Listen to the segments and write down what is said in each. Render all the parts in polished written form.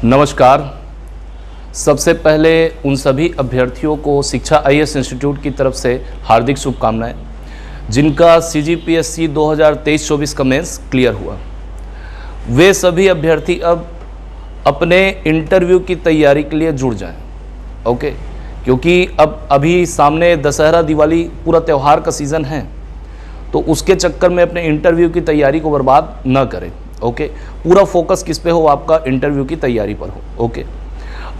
नमस्कार। सबसे पहले उन सभी अभ्यर्थियों को शिक्षा आईएएस इंस्टीट्यूट की तरफ से हार्दिक शुभकामनाएं जिनका सीजीपीएससी 2023-24 का मेंस क्लियर हुआ। वे सभी अभ्यर्थी अब अपने इंटरव्यू की तैयारी के लिए जुड़ जाएं, ओके, क्योंकि अब अभी सामने दशहरा दिवाली पूरा त्यौहार का सीज़न है, तो उसके चक्कर में अपने इंटरव्यू की तैयारी को बर्बाद न करें। ओके, पूरा फोकस किस पे हो? आपका इंटरव्यू की तैयारी पर हो। ओके,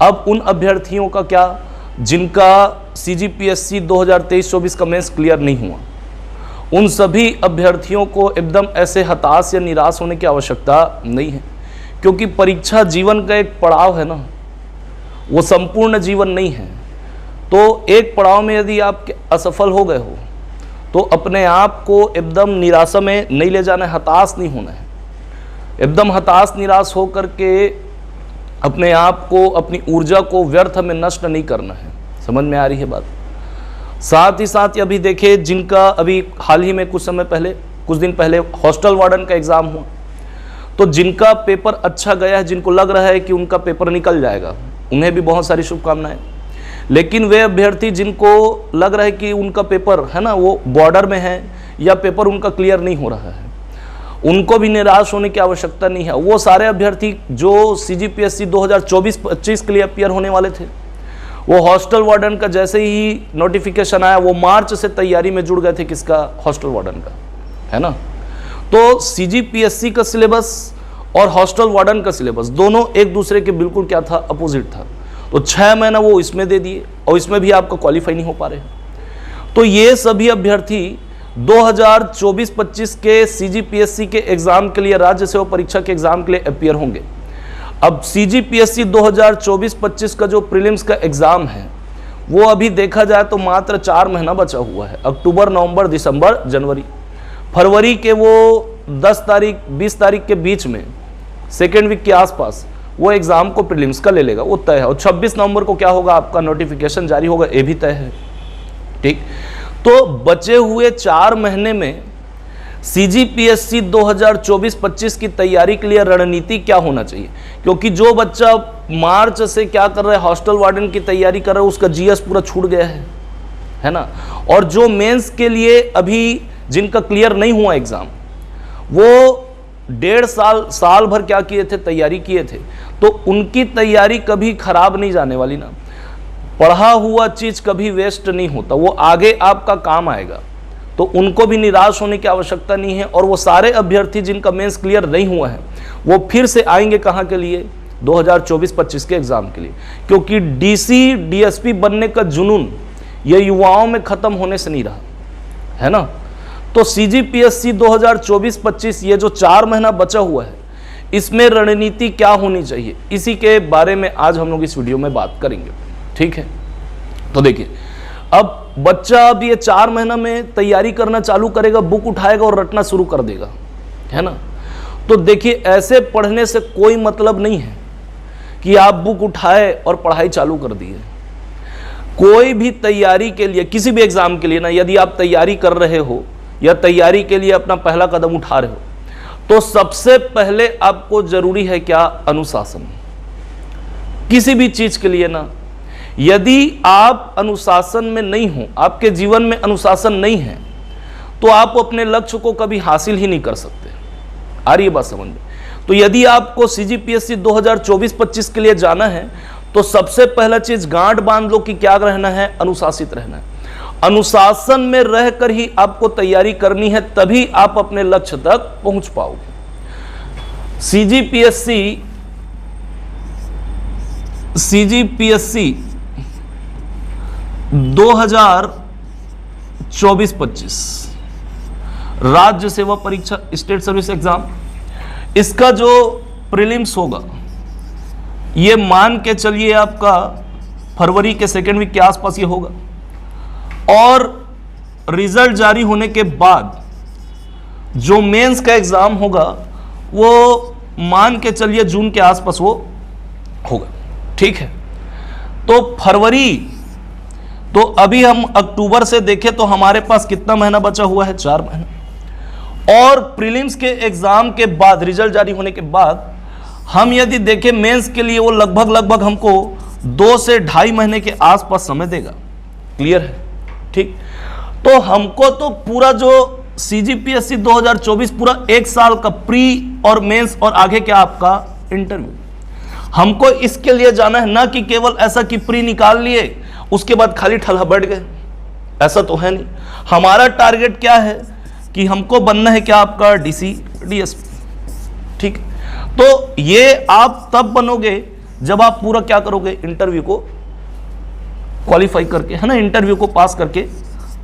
अब उन अभ्यर्थियों का क्या जिनका सीजीपीएससी 2023-24 का मेंस क्लियर नहीं हुआ, उन सभी अभ्यर्थियों को एकदम ऐसे हताश या निराश होने की आवश्यकता नहीं है, क्योंकि परीक्षा जीवन का एक पड़ाव है ना, वो संपूर्ण जीवन नहीं है। तो एक पड़ाव में यदि आप असफल हो गए हो तो अपने आप को एकदम निराशा में नहीं ले जाना है, हताश नहीं होना है। एकदम हताश निराश हो करके अपने आप को, अपनी ऊर्जा को व्यर्थ में नष्ट नहीं करना है। समझ में आ रही है बात? साथ ही साथ अभी देखिए, जिनका अभी हाल ही में कुछ दिन पहले हॉस्टल वार्डन का एग्ज़ाम हुआ, तो जिनका पेपर अच्छा गया है, जिनको लग रहा है कि उनका पेपर निकल जाएगा, उन्हें भी बहुत सारी शुभकामनाएं। लेकिन वे अभ्यर्थी जिनको लग रहा है कि उनका पेपर है ना वो बॉर्डर में है या पेपर उनका क्लियर नहीं हो रहा है, उनको भी निराश होने की आवश्यकता नहीं है। वो सारे अभ्यर्थी जो सीजीपीएससी 2024-25 के लिए अपियर होने वाले थे, वो हॉस्टल वार्डन का जैसे ही नोटिफिकेशन आया, वो मार्च से तैयारी में जुड़ गए थे। किसका? हॉस्टल वार्डन का, है ना। तो सीजीपीएससी का सिलेबस और हॉस्टल वार्डन का सिलेबस दोनों एक दूसरे के बिल्कुल क्या था? अपोजिट था। तो 6 महीना वो इसमें दे दिए और इसमें भी आपका क्वालिफाई नहीं हो पा रहे। तो ये सभी अभ्यर्थी 2024-25 के सीजीपीएससी के एग्जाम के लिए, राज्य सेवा परीक्षा के एग्जाम के लिए अपियर होंगे। अब सीजीपीएससी 2024-25 का जो प्रीलिम्स का एग्जाम है वो अभी देखा जाए तो मात्र 4 महीना बचा हुआ है। अक्टूबर, नवंबर, दिसंबर, जनवरी, फरवरी के वो 10 तारीख 20 तारीख के बीच में सेकेंड वीक के आसपास वो एग्जाम को प्रीलिम्स का ले लेगा, वो तय है। और 26 नवंबर को क्या होगा? आपका नोटिफिकेशन जारी होगा, ये भी तय है। ठीक, तो बचे हुए 4 महीने में सीजीपीएससी 2024-25 की तैयारी के लिए रणनीति क्या होना चाहिए? क्योंकि जो बच्चा मार्च से क्या कर रहा है, हॉस्टल वार्डन की तैयारी कर रहा है, उसका जीएस पूरा छूट गया है ना। और जो मेंस के लिए अभी जिनका क्लियर नहीं हुआ एग्जाम, वो 1.5 साल भर क्या किए थे? तैयारी किए थे। तो उनकी तैयारी कभी खराब नहीं जाने वाली ना। पढ़ा हुआ चीज कभी वेस्ट नहीं होता, वो आगे आपका काम आएगा। तो उनको भी निराश होने की आवश्यकता नहीं है। और वो सारे अभ्यर्थी जिनका मेंस क्लियर नहीं हुआ है, वो फिर से आएंगे कहाँ के लिए? 2024-25 के एग्जाम के लिए। क्योंकि डीसी डीएसपी बनने का जुनून ये युवाओं में खत्म होने से नहीं रहा, है ना। तो सीजीपीएससी 2024-25 ये जो 4 महीना बचा हुआ है, इसमें रणनीति क्या होनी चाहिए, इसी के बारे में आज हम लोग इस वीडियो में बात करेंगे। ठीक है, तो देखिए, अब बच्चा अब ये 4 महीना में तैयारी करना चालू करेगा, बुक उठाएगा और रटना शुरू कर देगा, है ना। तो देखिए, ऐसे पढ़ने से कोई मतलब नहीं है कि आप बुक उठाए और पढ़ाई चालू कर दिए। कोई भी तैयारी के लिए, किसी भी एग्जाम के लिए ना, यदि आप तैयारी कर रहे हो या तैयारी के लिए अपना पहला कदम उठा रहे हो, तो सबसे पहले आपको जरूरी है क्या? अनुशासन। किसी भी चीज के लिए ना, यदि आप अनुशासन में नहीं हो, आपके जीवन में अनुशासन नहीं है, तो आप अपने लक्ष्य को कभी हासिल ही नहीं कर सकते। आ रही है बात समझ में? तो यदि आपको सीजीपीएससी 2024-25 के लिए जाना है, तो सबसे पहला चीज गांठ बांध लो कि क्या रहना है? अनुशासित रहना है। अनुशासन में रहकर ही आपको तैयारी करनी है, तभी आप अपने लक्ष्य तक पहुंच पाओगे। सीजीपीएससी 2024-25 राज्य सेवा परीक्षा, स्टेट सर्विस एग्जाम, इसका जो प्रीलिम्स होगा, ये मान के चलिए आपका फरवरी के सेकेंड वीक के आसपास ये होगा। और रिजल्ट जारी होने के बाद जो मेंस का एग्जाम होगा, वो मान के चलिए जून के आसपास वो होगा। ठीक है, तो फरवरी, तो अभी हम अक्टूबर से देखें तो हमारे पास कितना महीना बचा हुआ है? 4 महीना। और प्रीलिम्स के एग्जाम के बाद, रिजल्ट जारी होने के बाद हम यदि देखें मेंस के लिए वो लगभग हमको 2 से 2.5 महीने के आसपास समय देगा। क्लियर है? ठीक, तो हमको तो पूरा जो CGPSC 2024 पूरा 1 साल का प्री और मेंस और आगे क्या आपका इंटरव्यू, हमको इसके लिए जाना है, ना कि केवल ऐसा कि प्री निकाल लिए उसके बाद खाली ठल्हा बैठ गए, ऐसा तो है नहीं। हमारा टारगेट क्या है कि हमको बनना है क्या आपका DC DSP। ठीक, तो ये आप तब बनोगे जब आप पूरा क्या करोगे, इंटरव्यू को क्वालिफाई करके, है ना, इंटरव्यू को पास करके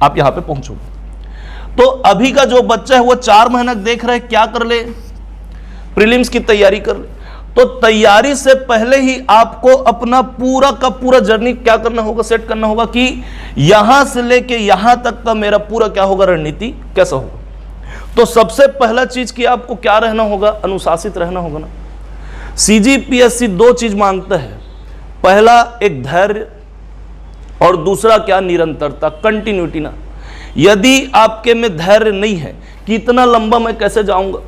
आप यहां पे पहुंचोगे। तो अभी का जो बच्चा है वो 4 महीना देख रहा है क्या कर ले, प्रीलिम्स की तैयारी कर ले। तो तैयारी से पहले ही आपको अपना पूरा का पूरा जर्नी क्या करना होगा, सेट करना होगा कि यहां से लेके यहां तक का मेरा पूरा क्या होगा, रणनीति कैसा होगा। तो सबसे पहला चीज कि आपको क्या रहना होगा, अनुशासित रहना होगा ना। CGPSC 2 चीज मांगता है, पहला एक धैर्य और दूसरा क्या, निरंतरता, कंटिन्यूटी ना। यदि आपके में धैर्य नहीं है कि इतना लंबा मैं कैसे जाऊंगा,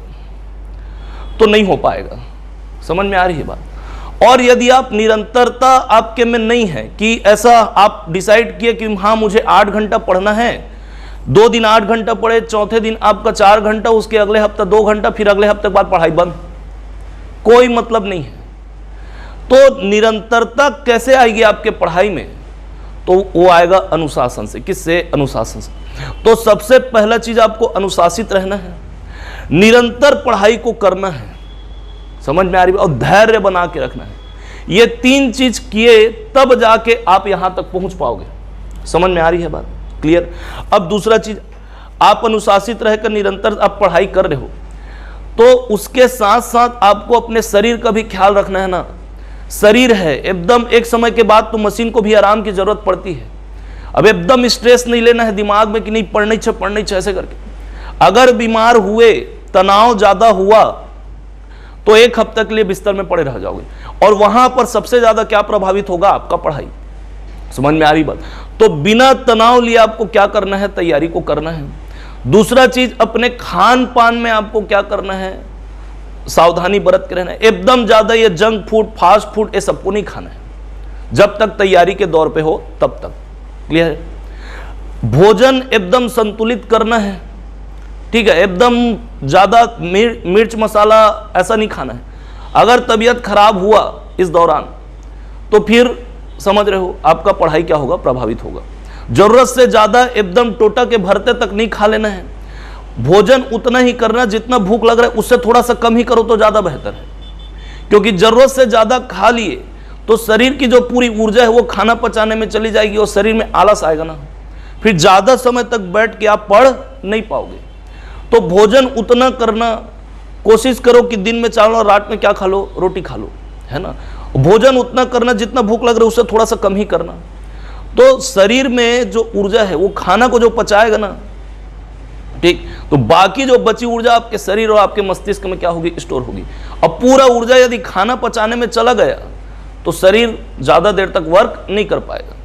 तो नहीं हो पाएगा। समझ में आ रही है बात? और यदि आप निरंतरता आपके में नहीं है कि ऐसा आप डिसाइड किए कि हाँ मुझे 8 घंटा पढ़ना है, 2 दिन 8 घंटा पढ़े, चौथे दिन आपका 4 घंटा, उसके अगले हफ्ता 2 घंटा, फिर अगले हफ्ते बाद पढ़ाई बंद, कोई मतलब नहीं है। तो निरंतरता कैसे आएगी आपके पढ़ाई में, तो वो आएगा अनुशासन से। किससे? अनुशासन से। तो सबसे पहला चीज आपको अनुशासित रहना है, निरंतर पढ़ाई को करना है, समझ में आ रही है, और धैर्य बना के रखना है। ये 3 चीज किए तब जाके आप यहां तक पहुंच पाओगे। समझ में आ रही है बात? क्लियर? अब दूसरा चीज, आप अनुशासित रहकर निरंतर आप पढ़ाई कर रहे हो, तो उसके साथ साथ आपको अपने शरीर का भी ख्याल रखना है ना। शरीर है एकदम, एक समय के बाद तो मशीन को भी आराम की जरूरत पड़ती है। अब एकदम स्ट्रेस नहीं लेना है दिमाग में कि नहीं पढ़ना ही ऐसे करके। अगर बीमार हुए, तनाव ज्यादा हुआ, तो 1 हफ्ते के लिए बिस्तर में पड़े रह जाओगे, और वहां पर सबसे ज्यादा क्या प्रभावित होगा, आपका पढ़ाई। समझ में आ रही बात? तो बिना तनाव लिए आपको क्या करना है, तैयारी को करना है। दूसरा चीज, अपने खान पान में आपको क्या करना है, सावधानी बरत के रहना है। एकदम ज्यादा ये जंक फूड, फास्ट फूड, ये सबको नहीं खाना है जब तक तैयारी के दौर पे हो तब तक। क्लियर है? भोजन एकदम संतुलित करना है, ठीक है, एकदम ज्यादा मिर्च मसाला ऐसा नहीं खाना है। अगर तबीयत खराब हुआ इस दौरान, तो फिर समझ रहे हो आपका पढ़ाई क्या होगा, प्रभावित होगा। जरूरत से ज्यादा एकदम टोटा के भरते तक नहीं खा लेना है। भोजन उतना ही करना जितना भूख लग रहा है, उससे थोड़ा सा कम ही करो तो ज्यादा बेहतर है। क्योंकि जरूरत से ज्यादा खा लिए तो शरीर की जो पूरी ऊर्जा है वो खाना पचाने में चली जाएगी और शरीर में आलस आएगा ना, फिर ज्यादा समय तक बैठ के आप पढ़ नहीं पाओगे। तो भोजन उतना करना, कोशिश करो कि दिन में चावल और रात में क्या खा लो, रोटी खा लो, है ना। भोजन उतना करना जितना भूख लग रहा है उससे थोड़ा सा कम ही करना। तो शरीर में जो ऊर्जा है वो खाना को जो पचाएगा ना, ठीक, तो बाकी जो बची ऊर्जा आपके शरीर और आपके मस्तिष्क में क्या होगी, स्टोर होगी। अब पूरा ऊर्जा यदि खाना पचाने में चला गया तो शरीर ज्यादा देर तक वर्क नहीं कर पाएगा।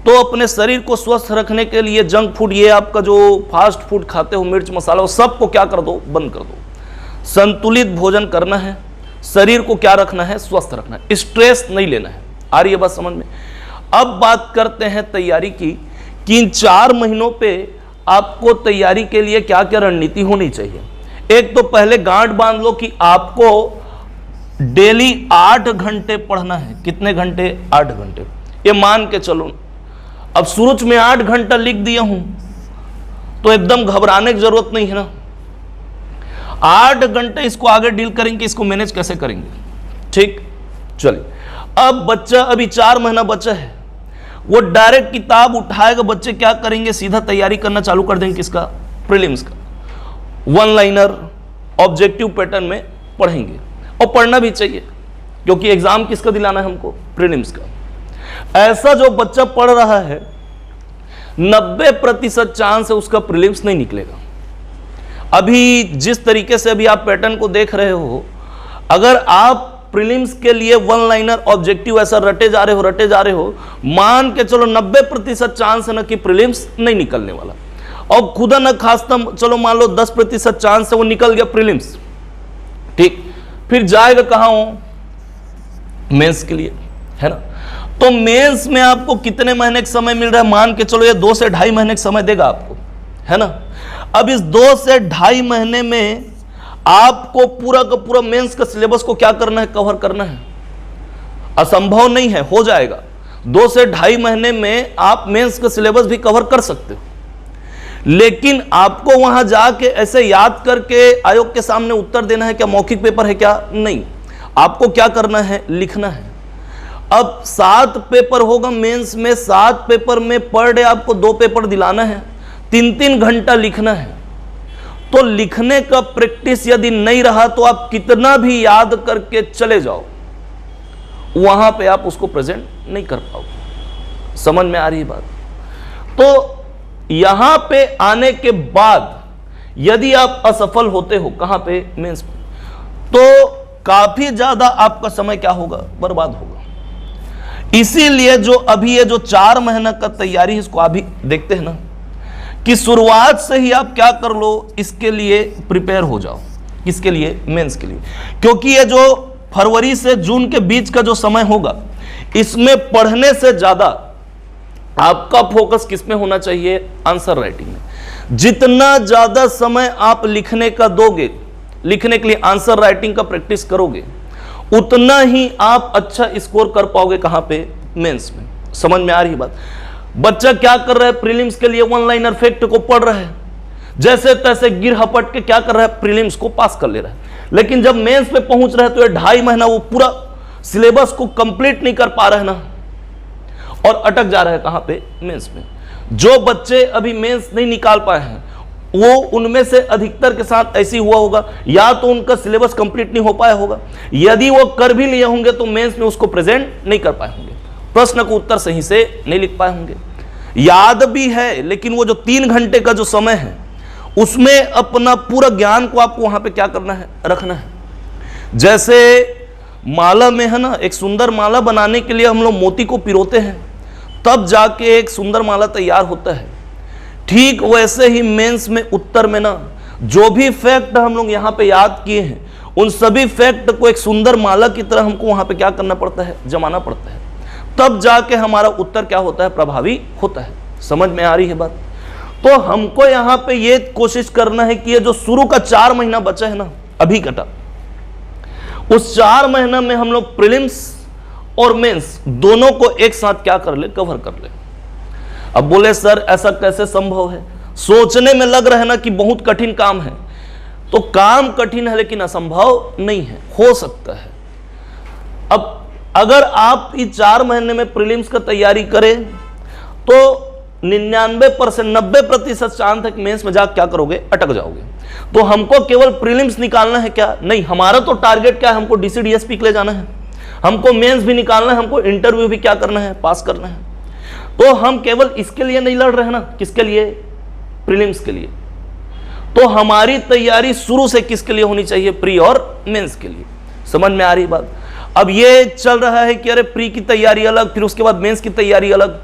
तो अपने शरीर को स्वस्थ रखने के लिए जंक फूड, ये आपका जो फास्ट फूड खाते हो, मिर्च मसाला, वो सबको क्या कर दो, बंद कर दो। संतुलित भोजन करना है, शरीर को क्या रखना है, स्वस्थ रखना है, स्ट्रेस नहीं लेना है। आ रही है बात समझ में? अब बात करते हैं तैयारी की, कि इन 4 महीनों पे आपको तैयारी के लिए क्या क्या रणनीति होनी चाहिए। एक तो पहले गांठ बांध लो कि आपको डेली 8 घंटे पढ़ना है। कितने घंटे? 8 घंटे। ये मान के चलो, अब शुरू में 8 घंटा लिख दिया हूं तो एकदम घबराने की जरूरत नहीं है ना। 8 घंटे इसको आगे डील करेंगे, इसको मैनेज कैसे करेंगे, ठीक। चलिए, अब बच्चा, अभी 4 महीना बच्चा है, वो डायरेक्ट किताब उठाएगा, बच्चे क्या करेंगे, सीधा तैयारी करना चालू कर देंगे। किसका? प्रीलिम्स का। 1 लाइनर ऑब्जेक्टिव पैटर्न में पढ़ेंगे, और पढ़ना भी चाहिए क्योंकि एग्जाम किसका दिलाना है हमको, प्रीलिम्स का। ऐसा जो बच्चा पढ़ रहा है 90% चांस है उसका प्रीलिम्स नहीं निकलेगा। अभी जिस तरीके से अभी आप पैटर्न को देख रहे हो, अगर आप प्रीलिम्स के लिए 1 लाइनर ऑब्जेक्टिव ऐसा रटे जा रहे हो, मान के चलो 90% चांस है ना कि प्रीलिम्स नहीं निकलने वाला। और खुदा न खास्ता चलो मान लो 10% चांस है वो निकल गया प्रीलिम्स, ठीक, फिर जाएगा कहां हो, मेंस के लिए, है ना। तो मेंस में आपको कितने महीने का समय मिल रहा है, मान के चलो ये 2 से 2.5 महीने का समय देगा आपको, है ना। अब इस 2 से 2.5 महीने में आपको पूरा का पूरा मेंस का सिलेबस को क्या करना है, कवर करना है। असंभव नहीं है, हो जाएगा। 2 से 2.5 महीने में आप मेंस का सिलेबस भी कवर कर सकते हो, लेकिन आपको वहां जाके ऐसे याद करके आयोग के सामने उत्तर देना है क्या, मौखिक पेपर है क्या, नहीं। आपको क्या करना है, लिखना है। अब 7 पेपर होगा मेंस में, 7 पेपर में पर डे आपको 2 पेपर दिलाना है, 3-3 घंटा लिखना है। तो लिखने का प्रैक्टिस यदि नहीं रहा तो आप कितना भी याद करके चले जाओ, वहां पे आप उसको प्रेजेंट नहीं कर पाओगे। समझ में आ रही बात। तो यहां पे आने के बाद यदि आप असफल होते हो, कहां पे, मेंस में, तो काफी ज्यादा आपका समय क्या होगा, बर्बाद होगा। इसीलिए जो अभी ये जो 4 महीना का तैयारी है, इसको अभी देखते हैं ना, कि शुरुआत से ही आप क्या कर लो, इसके लिए प्रिपेयर हो जाओ। किसके लिए, मेंस के लिए। क्योंकि ये जो फरवरी से जून के बीच का जो समय होगा, इसमें पढ़ने से ज्यादा आपका फोकस किसमें होना चाहिए, आंसर राइटिंग में। जितना ज्यादा समय आप लिखने का दोगे, लिखने के लिए आंसर राइटिंग का प्रैक्टिस करोगे, उतना ही आप अच्छा स्कोर कर पाओगे, कहां पे, मेंस में। समझ में आ रही बात। बच्चा क्या कर रहा है, प्रीलिम्स के लिए वन लाइनर फैक्ट को पढ़ रहा है, जैसे तैसे गिर हपट के क्या कर रहा है, प्रीलिम्स को पास कर ले रहा है। लेकिन जब मेंस पे पहुंच रहा है तो ये 2.5 महीना वो पूरा सिलेबस को कंप्लीट नहीं कर पा रहा है ना, और अटक जा रहा है कहां पे, मेंस में। जो बच्चे अभी मेंस नहीं निकाल पाए हैं, वो उनमें से अधिकतर के साथ ऐसी हुआ होगा, या तो उनका सिलेबस कंप्लीट नहीं हो पाया होगा, यदि वो कर भी लिए होंगे तो मेंस में उसको प्रेजेंट नहीं कर पाए होंगे, प्रश्न को उत्तर सही से नहीं लिख पाए होंगे। याद भी है, लेकिन वो जो 3 घंटे का जो समय है, उसमें अपना पूरा ज्ञान को आपको वहां पे क्या करना है, रखना है। जैसे माला में है ना, एक सुंदर माला बनाने के लिए हम लोग मोती को पिरोते हैं, तब जाके एक सुंदर माला तैयार होता है। ठीक वैसे ही मेंस में उत्तर में ना, जो भी फैक्ट हम लोग यहाँ पे याद किए हैं, उन सभी फैक्ट को एक सुंदर माला की तरह हमको वहां पे क्या करना पड़ता है, जमाना पड़ता है। तब जाके हमारा उत्तर क्या होता है, प्रभावी होता है। समझ में आ रही है बात। तो हमको यहां पे ये कोशिश करना है कि ये जो शुरू का 4 महीना बचा है ना, अभी कटा, उस 4 महीना में हम लोग प्रीलिम्स और मेंस दोनों को एक साथ क्या कर ले, कवर कर ले। अब बोले सर ऐसा कैसे संभव है, सोचने में लग रहा है ना कि बहुत कठिन काम है। तो काम कठिन है लेकिन असंभव नहीं है, हो सकता है। अब अगर आप इस 4 महीने में प्रीलिम्स का तैयारी करें तो 99% 90% चांस है कि मेंस में जाकर क्या करोगे, अटक जाओगे। तो हमको केवल प्रीलिम्स निकालना है क्या, नहीं, हमारा तो टारगेट क्या है, हमको डीसीडीएसपी के लिए जाना है, हमको मेंस भी निकालना है, हमको इंटरव्यू भी क्या करना है, पास करना है। तो हम केवल इसके लिए नहीं लड़ रहे हैं ना, किसके लिए, प्रीलिम्स के लिए। तो हमारी तैयारी शुरू से किसके लिए होनी चाहिए, प्री और मेंस के लिए। समझ में आ रही बात। अब ये चल रहा है कि अरे प्री की तैयारी अलग, फिर उसके बाद मेंस की तैयारी अलग।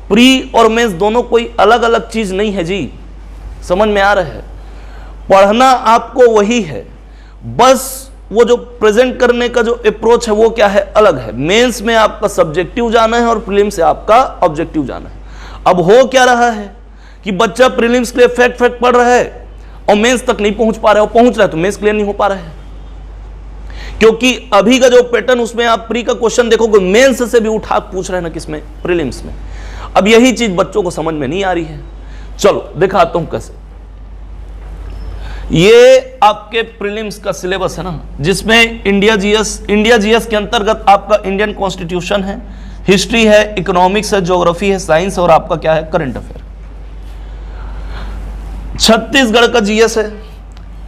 प्री और मेंस दोनों कोई अलग अलग चीज नहीं है जी। समझ में आ रहा है। पढ़ना आपको वही है, बस वो जो प्रेजेंट करने का जो अप्रोच है वो क्या है, अलग है। मेंस में आपका सब्जेक्टिव जाना है और प्रीलिम्स से आपका ऑब्जेक्टिव जाना है। अब हो क्या रहा है कि बच्चा प्रीलिम्स के लिए फैक्ट पढ़ रहा है और मेंस तक नहीं पहुंच पा रहा है, और पहुंच रहा है तो मेंस क्लियर नहीं हो पा रहा है। क्योंकि अभी का जो पैटर्न, उसमें आप प्री का क्वेश्चन देखोगे मेंस से भी उठा पूछ रहे हैं ना, किसमें, प्रीलिम्स में। अब यही चीज बच्चों को समझ में नहीं आ रही है। चलो दिखाता हूं कैसे। ये आपके प्रीलिम्स का सिलेबस है ना, जिसमें इंडिया जीएस के अंतर्गत आपका इंडियन कॉन्स्टिट्यूशन है, हिस्ट्री है, इकोनॉमिक्स है, ज्योग्राफी है, साइंस, और आपका क्या है, करंट अफेयर। छत्तीसगढ़ का जीएस है,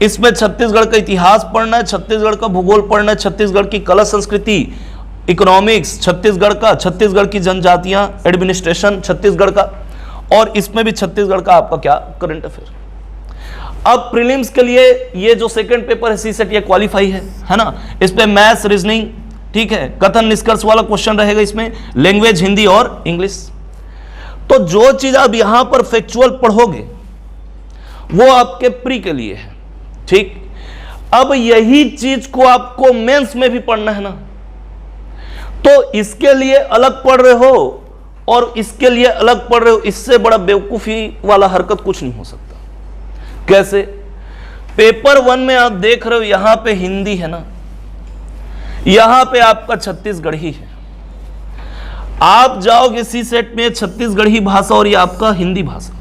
इसमें छत्तीसगढ़ का इतिहास पढ़ना है, छत्तीसगढ़ का भूगोल पढ़ना है, छत्तीसगढ़ की कला संस्कृति, इकोनॉमिक्स छत्तीसगढ़ की जनजातियां, एडमिनिस्ट्रेशन छत्तीसगढ़ का, और इसमें भी छत्तीसगढ़ का आपका क्या, करंट अफेयर। अब प्रीलिम्स के लिए ये जो सेकंड पेपर है सीसेट, ये क्वालिफाई है ना। इस पे मैथ्स, रीजनिंग, ठीक है, कथन निष्कर्ष वाला क्वेश्चन रहेगा इसमें, लैंग्वेज हिंदी और इंग्लिश। तो जो चीज आप यहां पर फैक्चुअल पढ़ोगे वो आपके प्री के लिए है, ठीक। अब यही चीज को आपको मेंस में भी पढ़ना है ना। तो इसके लिए अलग पढ़ रहे हो और इसके लिए अलग पढ़ रहे हो, इससे बड़ा बेवकूफी वाला हरकत कुछ नहीं हो सकता। कैसे? पेपर 1 में आप देख रहे हो यहां पे हिंदी है ना, यहां पे आपका छत्तीसगढ़ी है। आप जाओगे सी सेट में छत्तीसगढ़ी भाषा और ये आपका हिंदी भाषा,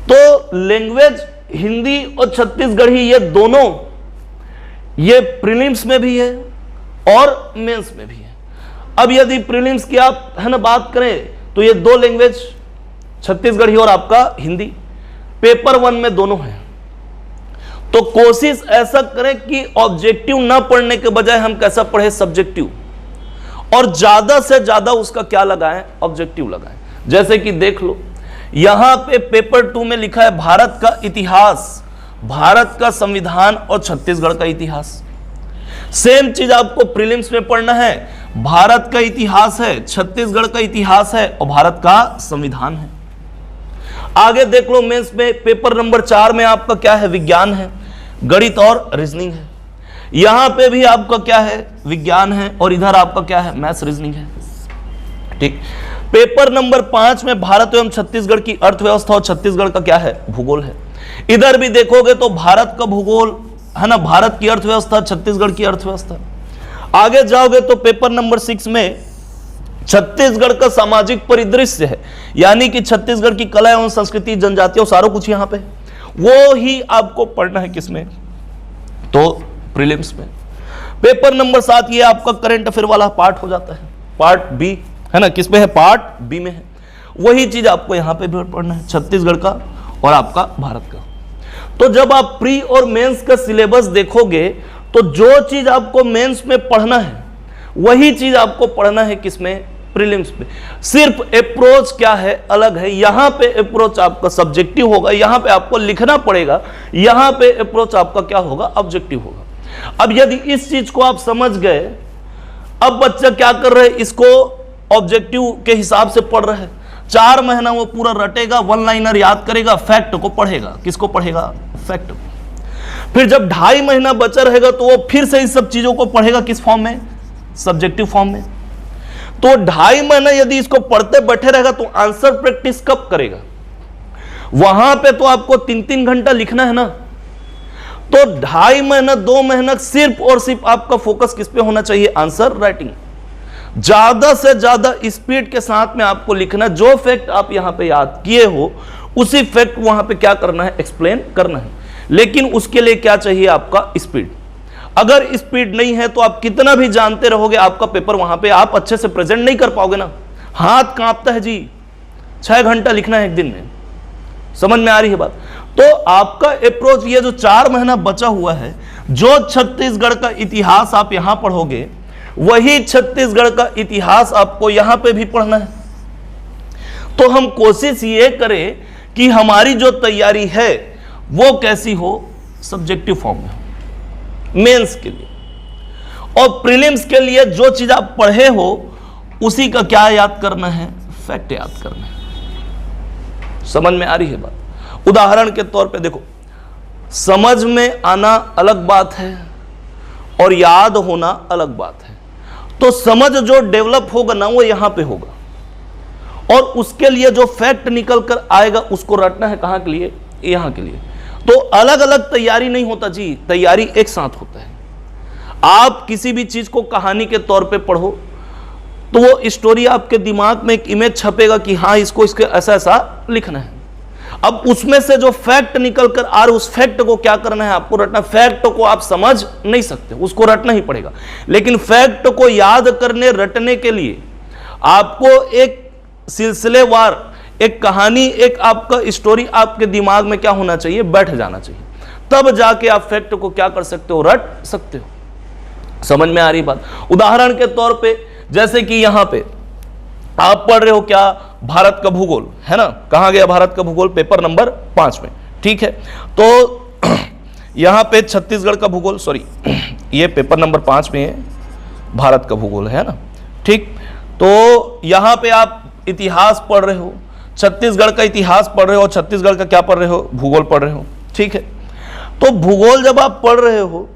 तो लैंग्वेज हिंदी और छत्तीसगढ़ी ये दोनों, ये प्रीलिम्स में भी है और मेंस में भी है। अब यदि प्रीलिम्स की आप है ना बात करें तो ये दो लैंग्वेज छत्तीसगढ़ी और आपका हिंदी, पेपर 1 में दोनों हैं। तो कोशिश ऐसा करें कि ऑब्जेक्टिव ना पढ़ने के बजाय हम कैसा पढ़े, सब्जेक्टिव, और ज्यादा से ज्यादा उसका क्या लगाएं, ऑब्जेक्टिव लगाएं। जैसे कि देख लो यहां पे पेपर 2 में लिखा है भारत का इतिहास, भारत का संविधान और छत्तीसगढ़ का इतिहास। सेम चीज आपको प्रीलिम्स में पढ़ना है, भारत का इतिहास है, छत्तीसगढ़ का इतिहास है और भारत का संविधान है। आगे देख लो मेंस में पेपर नंबर 4 में आपका क्या है, विज्ञान है, गणित और रीजनिंग है। यहां पे भी आपका क्या है, विज्ञान है और इधर आपका क्या है, मैथ्स रीजनिंग है। ठीक। पेपर नंबर 5 में भारत एवं छत्तीसगढ़ की अर्थव्यवस्था और छत्तीसगढ़ का क्या है, भूगोल है। इधर भी देखोगे तो भारत का भूगोल है ना, भारत की अर्थव्यवस्था, छत्तीसगढ़ की अर्थव्यवस्था। आगे जाओगे तो पेपर नंबर 6 में छत्तीसगढ़ का सामाजिक परिदृश्य है, यानी कि छत्तीसगढ़ की कला एवं संस्कृति, जनजातियों, सारा कुछ यहां पे वो ही आपको पढ़ना है। किसमें? तो प्रीलिम्स में। पेपर नंबर 7 ये आपका करंट अफेयर वाला पार्ट हो जाता है, पार्ट बी है ना, किस पे है, पार्ट बी में है। वही चीज आपको यहां पे भी पढ़ना है, छत्तीसगढ़ का और आपका भारत का। तो जब आप प्री और मेंस का सिलेबस देखोगे तो जो चीज आपको मेंस में पढ़ना है वही चीज आपको पढ़ना है किसमें, प्रीलिम्स में। सिर्फ अप्रोच क्या है, अलग है। यहां पे अप्रोच आपका सब्जेक्टिव होगा, यहां पे आपको लिखना पड़ेगा, यहां पे अप्रोच आपका क्या होगा, ऑब्जेक्टिव होगा। अब यदि इस चीज को आप समझ गए, अब बच्चा क्या कर रहे हैं, इसको ऑब्जेक्टिव के हिसाब से पढ़ रहे हैं। 4 महीना वो पूरा रटेगा, 1 लाइनर याद करेगा, फैक्ट को पढ़ेगा। किसको पढ़ेगा, फैक्ट को। फिर जब 2.5 महीना बचा रहेगा तो वो फिर से इस सब चीजों को पढ़ेगा, किस फॉर्म में, सब्जेक्टिव फॉर्म में। तो 2.5 महीना यदि इसको पढ़ते बैठे रहेगा तो आंसर प्रैक्टिस कब करेगा? वहां पे तो आपको 3-3 घंटा लिखना है ना। तो 2.5 महीना 2 महीना सिर्फ और सिर्फ आपका फोकस किस पे होना चाहिए, आंसर राइटिंग। ज्यादा से ज्यादा स्पीड के साथ में आपको लिखना, जो फैक्ट आप यहां पे याद किए हो उसी फैक्ट वहां पे क्या करना है, एक्सप्लेन करना है। लेकिन उसके लिए क्या चाहिए, आपका स्पीड। अगर स्पीड नहीं है तो आप कितना भी जानते रहोगे, आपका पेपर वहां पे आप अच्छे से प्रेजेंट नहीं कर पाओगे ना। हाथ कांपता है जी, 6 घंटा लिखना है एक दिन में। समझ में आ रही है बात? तो आपका अप्रोच, ये जो 4 महीना बचा हुआ है, जो छत्तीसगढ़ का इतिहास आप यहां पढ़ोगे वही छत्तीसगढ़ का इतिहास आपको यहां पे भी पढ़ना है। तो हम कोशिश ये करें कि हमारी जो तैयारी है वो कैसी हो, सब्जेक्टिव फॉर्म में हो मेंस के लिए। और प्रीलिम्स के लिए जो चीज आप पढ़े हो उसी का क्या याद करना है, फैक्ट याद करना है। समझ में आ रही है बात? उदाहरण के तौर पे देखो, समझ में आना अलग बात है और याद होना अलग बात है। तो समझ जो डेवलप होगा ना वो यहां पे होगा, और उसके लिए जो फैक्ट निकल कर आएगा उसको रटना है कहां के लिए, यहां के लिए। तो अलग अलग तैयारी नहीं होता जी, तैयारी एक साथ होता है। आप किसी भी चीज को कहानी के तौर पे पढ़ो तो वो स्टोरी आपके दिमाग में एक इमेज छपेगा कि हाँ इसको इसके ऐसा ऐसा लिखना है। अब उसमें से जो फैक्ट निकल कर आ रहा, उस फैक्ट को क्या करना है, आपको रटना। फैक्ट को आप समझ नहीं सकते, उसको रटना ही पड़ेगा। लेकिन फैक्ट को याद करने, रटने के लिए आपको एक सिलसिलेवार, एक कहानी, एक आपका स्टोरी आपके दिमाग में क्या होना चाहिए, बैठ जाना चाहिए। तब जाके आप फैक्ट को क्या कर सकते हो, रट सकते हो। समझ में आ रही बात? उदाहरण के तौर पे जैसे कि यहां पे आप पढ़ रहे हो क्या, भारत का भूगोल है ना। कहां गया भारत का भूगोल, पेपर नंबर 5 में। ठीक है, तो यहां पे छत्तीसगढ़ का भूगोल, सॉरी ये पेपर नंबर 5 में है, भारत का भूगोल है ना। ठीक, तो यहां पे आप इतिहास पढ़ रहे हो, छत्तीसगढ़ का इतिहास पढ़ रहे हो, छत्तीसगढ़ का क्या पढ़ रहे हो, भूगोल पढ़ रहे हो। ठीक है, तो भूगोल जब आप पढ़ रहे हो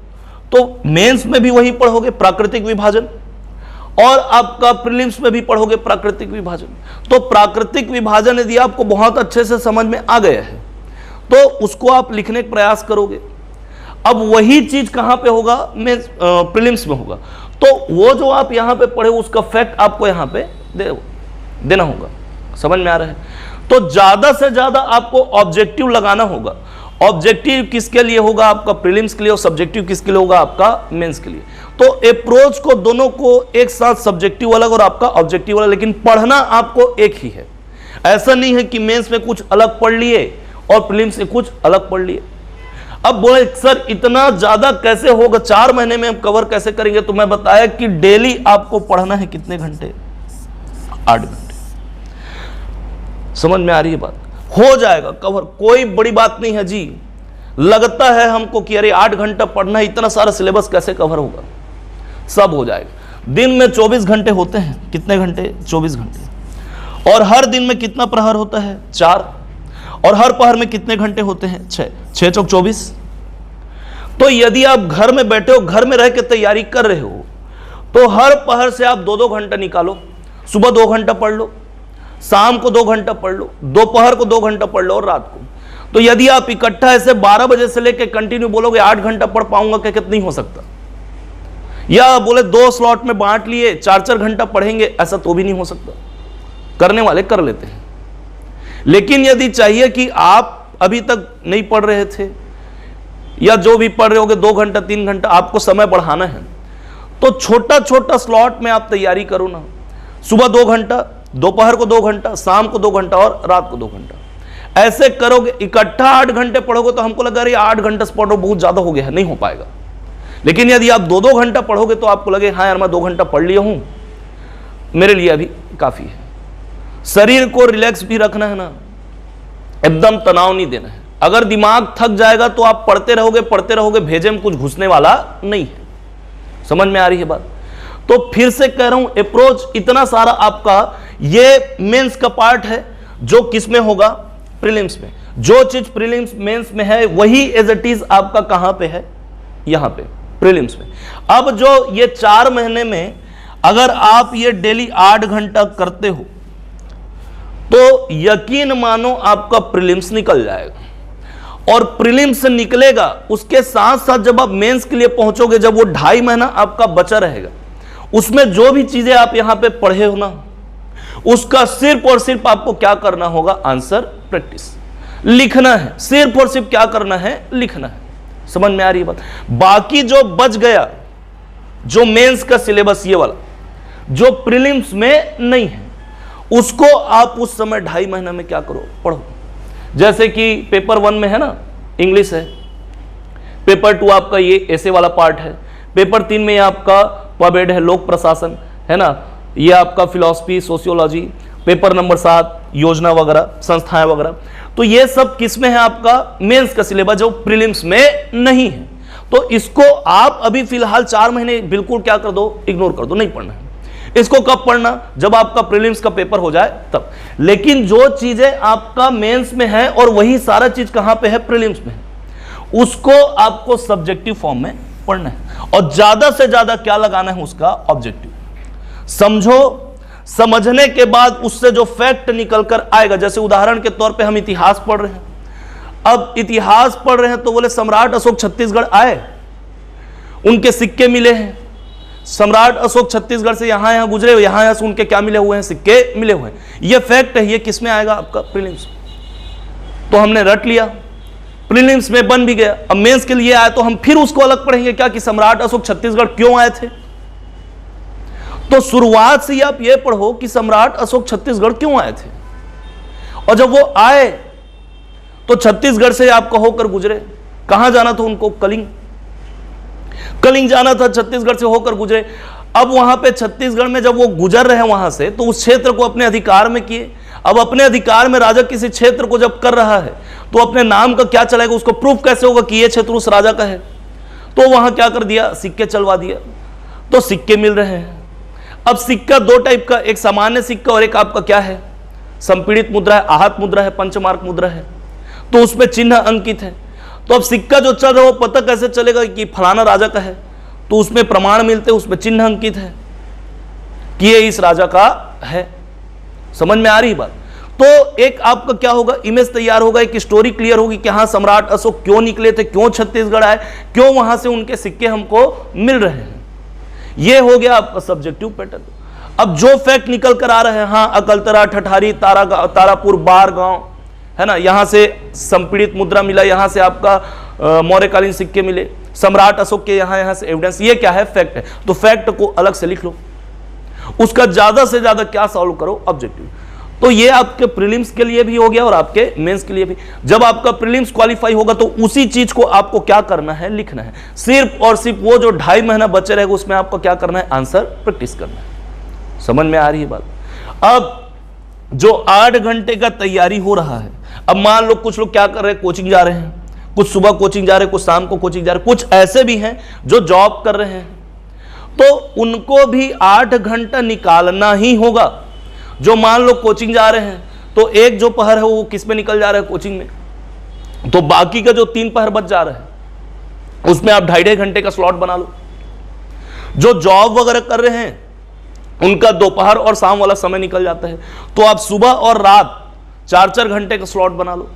तो मेंस में भी वही पढ़ोगे, प्राकृतिक विभाजन। और आपका प्रीलिम्स में भी पढ़ोगे प्राकृतिक विभाजन। तो प्राकृतिक विभाजन यदि आपको बहुत अच्छे से समझ में आ गया है तो उसको आप लिखने का प्रयास करोगे। अब वही चीज कहां पे होगा, में प्रीलिम्स में होगा। तो वो जो आप यहां पे पढ़े उसका फैक्ट आपको यहां पे देना होगा। समझ में आ रहा है? तो ज्यादा से ज्यादा आपको ऑब्जेक्टिव लगाना होगा। ऑब्जेक्टिव किसके लिए होगा, आपका प्रीलिम्स के लिए, और सब्जेक्टिव किसके लिए होगा, आपका मेंस के लिए। तो अप्रोच को दोनों को एक साथ, सब्जेक्टिव अलग और आपका ऑब्जेक्टिव अलग, लेकिन पढ़ना आपको एक ही है। ऐसा नहीं है कि मेंस में कुछ अलग पढ़ लिए और प्रीलिम्स से कुछ अलग पढ़ लिए। अब बोले सर इतना ज्यादा कैसे होगा, 4 महीने में हम कवर कैसे करेंगे? तो मैं बताया कि डेली आपको पढ़ना है कितने घंटे, 8 घंटे। समझ में आ रही है बात? हो जाएगा कवर, कोई बड़ी बात नहीं है जी। लगता है हमको कि अरे 8 घंटा पढ़ना है, इतना सारा सिलेबस कैसे कवर होगा? सब हो जाएगा। दिन में 24 घंटे होते हैं, कितने घंटे? 24 घंटे। और हर दिन में कितना प्रहर होता है? 4। और हर पहर में कितने घंटे होते हैं? 6। 6 चौक 24। तो यदि आप घर में बैठे हो, घर में रह के तैयारी कर रहे हो, तो हर पहर से आप 2-2 घंटा निकालो। सुबह 2 घंटा पढ़ लो, शाम को 2 घंटा पढ़ लो, दोपहर को 2 घंटा पढ़ लो और रात को। तो यदि आप इकट्ठा ऐसे 12 बजे से लेकर कंटिन्यू बोलोगे 8 घंटा पढ़ पाऊंगा, क्या कितना नहीं हो सकता? या बोले 2 स्लॉट में बांट लिए 4-4 घंटा पढ़ेंगे, ऐसा तो भी नहीं हो सकता। करने वाले कर लेते हैं। लेकिन यदि चाहिए कि आप अभी तक नहीं पढ़ रहे थे या जो भी पढ़ रहे होगे 2 घंटा 3 घंटा आपको समय बढ़ाना है, तो छोटा छोटा स्लॉट में आप तैयारी करो ना। सुबह 2 घंटा, दोपहर को 2 घंटा, शाम को 2 घंटा और रात को 2 घंटा। ऐसे करोगे, इकट्ठा 8 घंटे पढ़ोगे तो हमको लगा अरे 8 घंटे से पढ़ो बहुत ज्यादा हो गया है, नहीं हो पाएगा। लेकिन यदि आप 2-2 घंटा पढ़ोगे तो आपको लगे हाँ यार मैं 2 घंटा पढ़ लिया हूं, मेरे लिए अभी काफी है। शरीर को रिलैक्स भी रखना है ना, एकदम तनाव नहीं देना है। अगर दिमाग थक जाएगा तो आप पढ़ते रहोगे, भेजे में कुछ घुसने वाला नहीं है। समझ में आ रही है बात? तो फिर से कह रहा हूं, अप्रोच इतना सारा आपका ये मेंस का पार्ट है जो किस में होगा, प्रीलिम्स में। जो चीज प्रीलिम्स मेंस में है वही एज इट इज आपका कहां पे है, यहां पे प्रीलिम्स में। अब जो ये 4 महीने में अगर आप ये डेली 8 घंटा करते हो तो यकीन मानो आपका प्रीलिम्स निकल जाएगा। और प्रीलिम्स से निकलेगा, उसके साथ साथ जब आप मेंस के लिए पहुंचोगे, जब वो 2.5 महीना आपका बचा रहेगा, उसमें जो भी चीजें आप यहां पे पढ़े हो ना, उसका सिर्फ और सिर्फ आपको क्या करना होगा, आंसर प्रैक्टिस लिखना है। सिर्फ और सिर्फ क्या करना है, लिखना है। समझ में आ रही है बात? बाकी जो बच गया, जो मेंस का सिलेबस ये वाला, जो प्रीलिम्स में नहीं है, उसको आप उस समय 2.5 महीना में क्या करो, पढ़ो। जैसे कि पेपर 1 में है ना इंग्लिश है, पेपर 2 आपका ये ऐसे वाला पार्ट है, पेपर 3 में आपका पबेड है, लोक प्रशासन है ना, ये आपका फिलॉसफी, सोशियोलॉजी, पेपर नंबर 7 योजना वगैरह, संस्थाएं वगैरह। तो ये सब किस में है, आपका मेंस का सिलेबस, जो प्रीलिम्स में नहीं है। तो इसको आप अभी फिलहाल 4 महीने बिल्कुल क्या कर दो, इग्नोर कर दो, नहीं पढ़ना है। इसको कब पढ़ना, जब आपका प्रीलिम्स का पेपर हो जाए तब। लेकिन जो चीजें आपका मेंस में है और वही सारा चीज कहां पे है, प्रीलिम्स में है, उसको आपको सब्जेक्टिव फॉर्म में पढ़ना है। और ज्यादा से ज्यादा क्या लगाना है, उसका ऑब्जेक्टिव। समझो, समझने के बाद उससे जो फैक्ट निकल कर आएगा, जैसे उदाहरण के तौर पे हम इतिहास पढ़ रहे हैं। अब इतिहास पढ़ रहे हैं तो बोले सम्राट अशोक छत्तीसगढ़ आए, उनके सिक्के मिले हैं। सम्राट अशोक छत्तीसगढ़ से यहां गुजरे, यहां से उनके क्या मिले हुए हैं, सिक्के मिले हुए हैं। ये फैक्ट है, ये किस में आएगा, आपका प्रीलिम्स। तो हमने रट लिया, प्रीलिम्स में बन भी गया। अब मेंस के लिए आए तो हम फिर उसको अलग पढ़ेंगे क्या, कि सम्राट अशोक छत्तीसगढ़ क्यों आए थे। तो शुरुआत से ही आप ये पढ़ो कि सम्राट अशोक छत्तीसगढ़ क्यों आए थे, और जब वो आए तो छत्तीसगढ़ से आपका होकर गुजरे। कहां जाना था उनको, कलिंग, कलिंग जाना था, छत्तीसगढ़ से होकर गुजरे। अब वहां पे छत्तीसगढ़ में जब वो गुजर रहे हैं वहां से, तो उस क्षेत्र को अपने अधिकार में किए। अब अपने अधिकार में राजा किसी क्षेत्र को जब कर रहा है तो अपने नाम का क्या चलेगा, उसको प्रूफ कैसे होगा कि ये क्षेत्र उस राजा का है। तो वहां क्या कर दिया, सिक्के चलवा दिया, तो सिक्के मिल रहे हैं। अब सिक्का 2 टाइप का, एक सामान्य सिक्का और एक आपका क्या है, संपीड़ित मुद्रा है, आहत मुद्रा है, पंचमार्क मुद्रा है। तो उसमें चिन्ह अंकित है। तो अब सिक्का जो चल रहा है वो पता कैसे चलेगा कि फलाना राजा का है, तो उसमें प्रमाण मिलते हैं, उसमें चिन्ह अंकित है। कि ये इस राजा का है। समझ में आ रही बात? तो एक आपका क्या होगा, इमेज तैयार होगा, एक स्टोरी क्लियर होगी कि हाँ सम्राट अशोक क्यों निकले थे, क्यों छत्तीसगढ़ आए, क्यों वहां से उनके सिक्के हमको मिल रहे हैं। ये हो गया आपका सब्जेक्टिव पैटर्न। अब जो फैक्ट निकल कर आ रहे हैं, हाँ अकलतरा, ठठारी, तारापुर, बार गांव है ना, यहां से संपीड़ित मुद्रा मिला, यहां से आपका मौर्यकालीन सिक्के मिले, सम्राट अशोक के यहां से एविडेंस, ये क्या है, फैक्ट है। तो फैक्ट को अलग से लिख लो, उसका ज्यादा से ज्यादा क्या सॉल्व करो, ऑब्जेक्टिव। तो ये आपके प्रीलिम्स के लिए भी हो गया और आपके मेंस के लिए भी। जब आपका प्रीलिम्स क्वालिफाई होगा तो उसी चीज को आपको क्या करना है, लिखना है। सिर्फ और सिर्फ वो जो 2.5 महीना बचे रहेगा उसमें आपको क्या करना है, आंसर प्रैक्टिस करना है। समझ में आ रही है बात? अब जो 8 घंटे का तैयारी हो रहा है, अब मान लो कुछ लोग क्या कर रहे हैं, कोचिंग जा रहे हैं, कुछ सुबह कोचिंग जा रहे हैं, कुछ शाम को कोचिंग जा रहे हैं, कुछ ऐसे भी हैं जो जॉब कर रहे हैं, तो उनको भी 8 घंटा निकालना ही होगा। जो मान लो कोचिंग जा रहे हैं तो एक जो पहर है वो किस में निकल जा रहा है, कोचिंग में, तो बाकी का जो 3 पहर बच जा रहा है उसमें आप 2.5 घंटे का स्लॉट बना लो। जो जॉब वगैरह कर रहे हैं उनका दोपहर और शाम वाला समय निकल जाता है, तो आप सुबह और रात 4-4 घंटे का स्लॉट बना लो।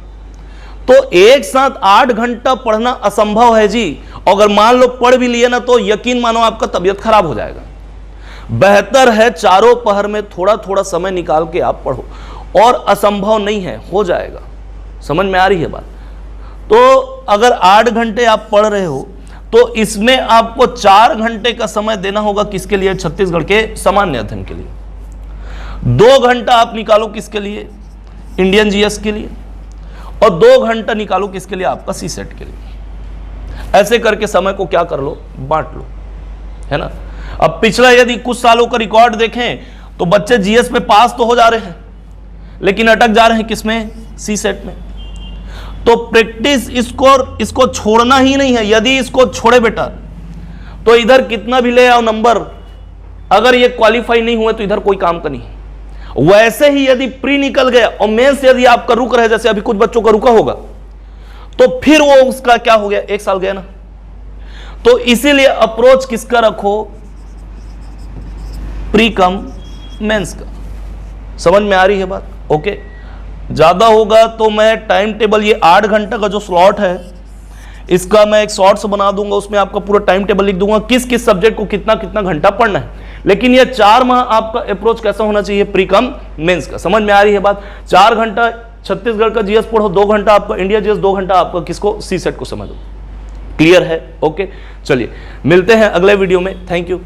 तो एक साथ 8 घंटा पढ़ना असंभव है जी। अगर मान लो पढ़ भी लिए ना तो यकीन मानो आपका तबीयत खराब हो जाएगा। बेहतर है चारों पहर में थोड़ा थोड़ा समय निकाल के आप पढ़ो, और असंभव नहीं है, हो जाएगा। समझ में आ रही है बात? तो अगर 8 घंटे आप पढ़ रहे हो तो इसमें आपको 4 घंटे का समय देना होगा किसके लिए, छत्तीसगढ़ के सामान्य अध्ययन के लिए। 2 घंटा आप निकालो किसके लिए, इंडियन जीएस के लिए, और 2 घंटा निकालो किसके लिए, आपका सीसेट के लिए। ऐसे करके समय को क्या कर लो, बांट लो, है ना। अब पिछला यदि कुछ सालों का रिकॉर्ड देखें तो बच्चे जीएस में पास तो हो जा रहे हैं लेकिन अटक जा रहे हैं किसमें, सीसेट में। तो प्रैक्टिस इसको छोड़ना ही नहीं है। यदि इसको छोड़े बेटा तो इधर कितना भी ले आओ नंबर, अगर ये क्वालिफाई नहीं हुए तो इधर कोई काम का नहीं। वैसे ही यदि प्री निकल गया और मेंस यदि आपका रुक रहे, जैसे अभी कुछ बच्चों का रुका होगा, तो फिर वो उसका क्या हो गया, 1 साल गया ना। तो इसीलिए अप्रोच किसका रखो, प्री कम मेंस का। समझ में आ रही है बात? ओके। ज्यादा होगा तो मैं टाइम टेबल, ये 8 घंटा का जो स्लॉट है इसका मैं एक शॉर्ट्स बना दूंगा, उसमें आपका पूरा टाइम टेबल लिख दूंगा किस किस सब्जेक्ट को कितना कितना घंटा पढ़ना है। लेकिन ये 4 माह आपका अप्रोच कैसा होना चाहिए, प्री कम मेंस का। समझ में आ रही है बात? 4 घंटा छत्तीसगढ़ का जीएस पढ़ो, 2 घंटा आपका इंडिया जीएस, 2 घंटा आपका किसको, सीसेट को समझो। क्लियर है? ओके, चलिए मिलते हैं अगले वीडियो में। Thank you.